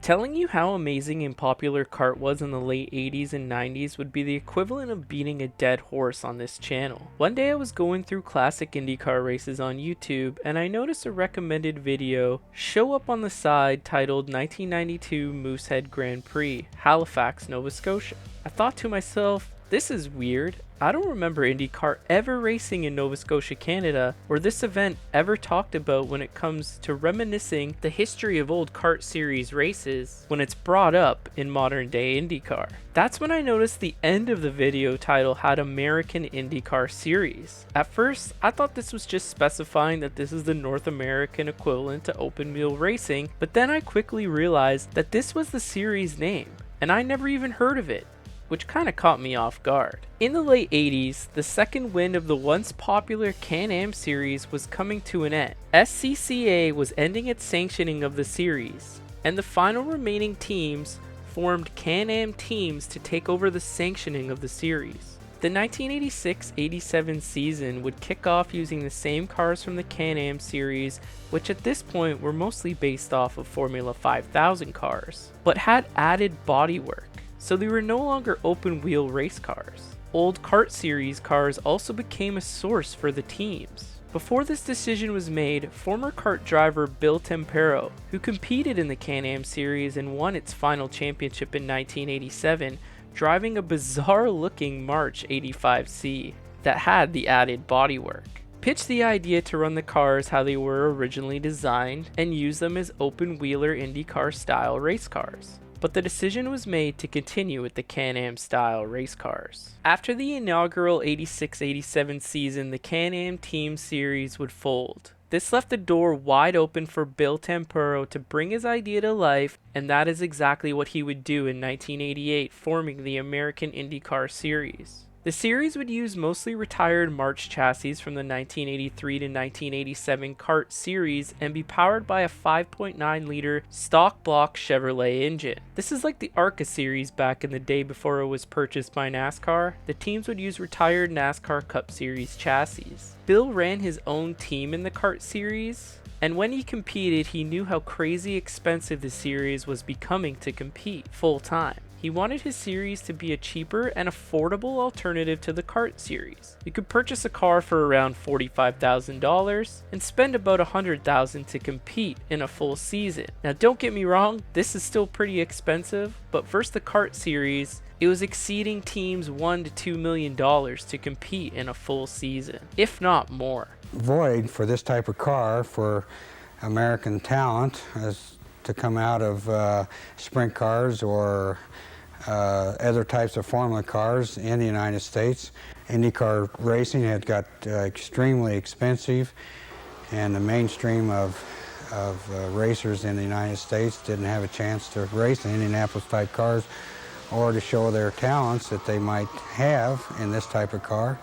Telling you how amazing and popular CART was in the late 80s and 90s would be the equivalent of beating a dead horse on this channel. One day I was going through classic IndyCar races on YouTube and I noticed a recommended video show up on the side titled 1992 Moosehead Grand Prix, Halifax, Nova Scotia. I thought to myself, this is weird. I don't remember IndyCar ever racing in Nova Scotia, Canada, or this event ever talked about when it comes to reminiscing the history of old CART Series races when it's brought up in modern day IndyCar. That's when I noticed the end of the video title had American IndyCar Series. At first, I thought this was just specifying that this is the North American equivalent to open wheel racing, but then I quickly realized that this was the series name, and I never even heard of it, which kinda caught me off guard. In the late 80s, the second wind of the once popular Can-Am series was coming to an end. SCCA was ending its sanctioning of the series, and the final remaining teams formed Can-Am teams to take over the sanctioning of the series. The 1986-87 season would kick off using the same cars from the Can-Am series, which at this point were mostly based off of Formula 5000 cars, but had added bodywork, so they were no longer open wheel race cars. Old CART Series cars also became a source for the teams. Before this decision was made, former CART driver Bill Tempero, who competed in the Can-Am series and won its final championship in 1987, driving a bizarre looking March 85C that had the added bodywork, pitched the idea to run the cars how they were originally designed and use them as open wheeler IndyCar style race cars. But the decision was made to continue with the Can-Am style race cars. After the inaugural 86-87 season, the Can-Am Team Series would fold. This left the door wide open for Bill Tempero to bring his idea to life, and that is exactly what he would do in 1988, forming the American IndyCar Series. The series would use mostly retired March chassis from the 1983 to 1987 CART series and be powered by a 5.9 liter stock block Chevrolet engine. This is like the ARCA series back in the day before it was purchased by NASCAR. The teams would use retired NASCAR Cup Series chassis. Bill ran his own team in the CART series, and when he competed, he knew how crazy expensive the series was becoming to compete full time. He wanted his series to be a cheaper and affordable alternative to the CART series. You could purchase a car for around $45,000 and spend about $100,000 to compete in a full season. Now don't get me wrong, this is still pretty expensive, but versus the CART series, it was exceeding teams $1 to $2 million to compete in a full season, if not more. Void for this type of car for American talent is to come out of sprint cars or other types of formula cars in the United States. IndyCar racing had got extremely expensive, and the mainstream of racers in the United States didn't have a chance to race in Indianapolis type cars or to show their talents that they might have in this type of car,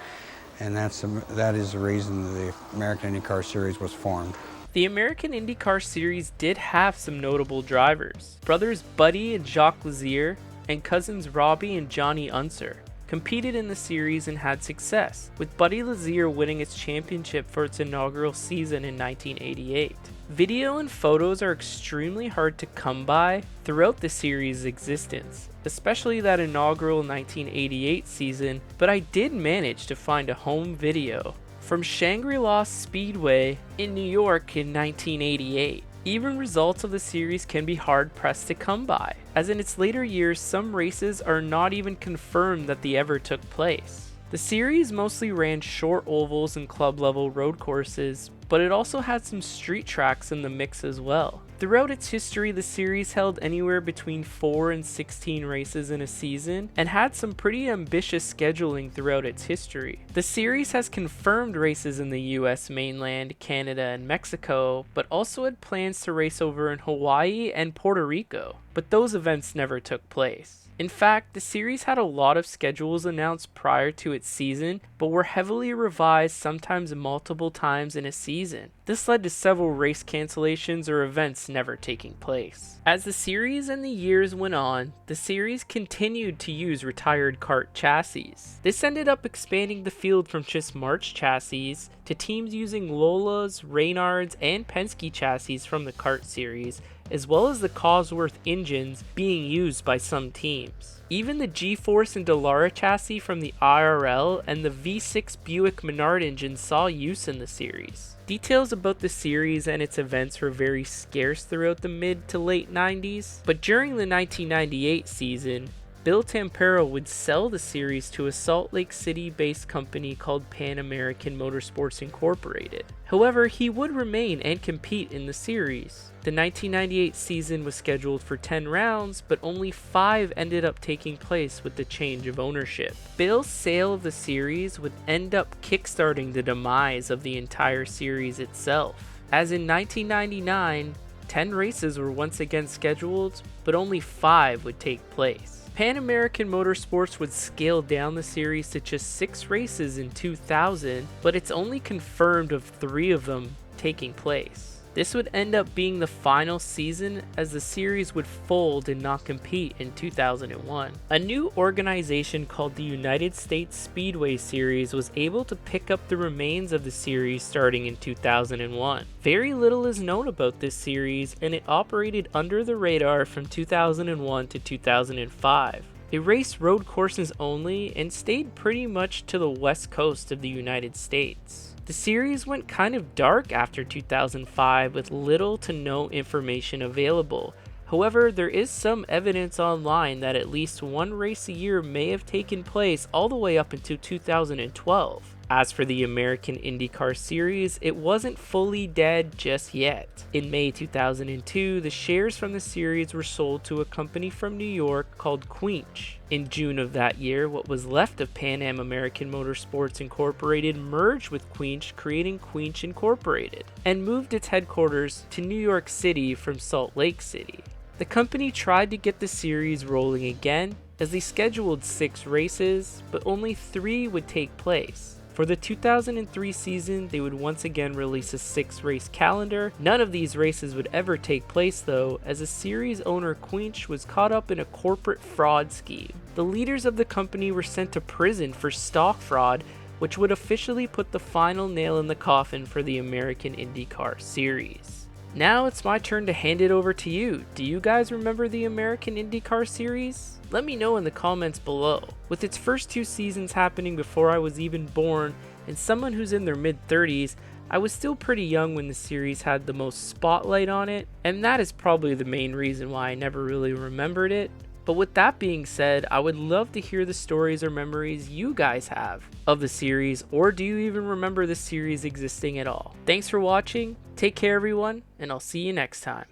and that is the reason the American IndyCar Series was formed. The American IndyCar Series did have some notable drivers. Brothers Buddy and Jacques Lazier and cousins Robbie and Johnny Unser competed in the series and had success, with Buddy Lazier winning its championship for its inaugural season in 1988. Video and photos are extremely hard to come by throughout the series' existence, especially that inaugural 1988 season, but I did manage to find a home video from Shangri-La Speedway in New York in 1988. Even results of the series can be hard pressed to come by, as in its later years some races are not even confirmed that they ever took place. The series mostly ran short ovals and club level road courses, but it also had some street tracks in the mix as well. Throughout its history, the series held anywhere between 4 and 16 races in a season and had some pretty ambitious scheduling throughout its history. The series has confirmed races in the US mainland, Canada, and Mexico, but also had plans to race over in Hawaii and Puerto Rico, but those events never took place. In fact, the series had a lot of schedules announced prior to its season, but were heavily revised sometimes multiple times in a season. This led to several race cancellations or events never taking place. As the series and the years went on, the series continued to use retired CART chassis. This ended up expanding the field from just March chassis to teams using Lola's, Reynard's, and Penske chassis from the CART series, as well as the Cosworth engines being used by some teams. Even the G-Force and Dallara chassis from the IRL and the V6 Buick Menard engine saw use in the series. Details about the series and its events were very scarce throughout the mid to late 90s, but during the 1998 season, Bill Tampero would sell the series to a Salt Lake City-based company called Pan American Motorsports Incorporated. However, he would remain and compete in the series. The 1998 season was scheduled for 10 rounds, but only 5 ended up taking place with the change of ownership. Bill's sale of the series would end up kickstarting the demise of the entire series itself, as in 1999, 10 races were once again scheduled, but only 5 would take place. Pan American Motorsports would scale down the series to just 6 races in 2000, but it's only confirmed of 3 of them taking place. This would end up being the final season, as the series would fold and not compete in 2001. A new organization called the United States Speedway Series was able to pick up the remains of the series starting in 2001. Very little is known about this series, and it operated under the radar from 2001 to 2005. It raced road courses only and stayed pretty much to the west coast of the United States. The series went kind of dark after 2005 with little to no information available. However, there is some evidence online that at least 1 race a year may have taken place all the way up until 2012. As for the American IndyCar Series, it wasn't fully dead just yet. In May 2002, the shares from the series were sold to a company from New York called Quench. In June of that year, what was left of Pan Am American Motorsports Incorporated merged with Quench, creating Quench Incorporated, and moved its headquarters to New York City from Salt Lake City. The company tried to get the series rolling again, as they scheduled 6 races, but only 3 would take place. For the 2003 season, they would once again release a 6-race calendar. None of these races would ever take place though, as the series owner Quench was caught up in a corporate fraud scheme. The leaders of the company were sent to prison for stock fraud, which would officially put the final nail in the coffin for the American IndyCar Series. Now it's my turn to hand it over to you. Do you guys remember the American IndyCar Series? Let me know in the comments below. With its first 2 seasons happening before I was even born, and someone who's in their mid-30s, I was still pretty young when the series had the most spotlight on it, and that is probably the main reason why I never really remembered it. But with that being said, I would love to hear the stories or memories you guys have of the series, or do you even remember the series existing at all? Thanks for watching, take care everyone, and I'll see you next time.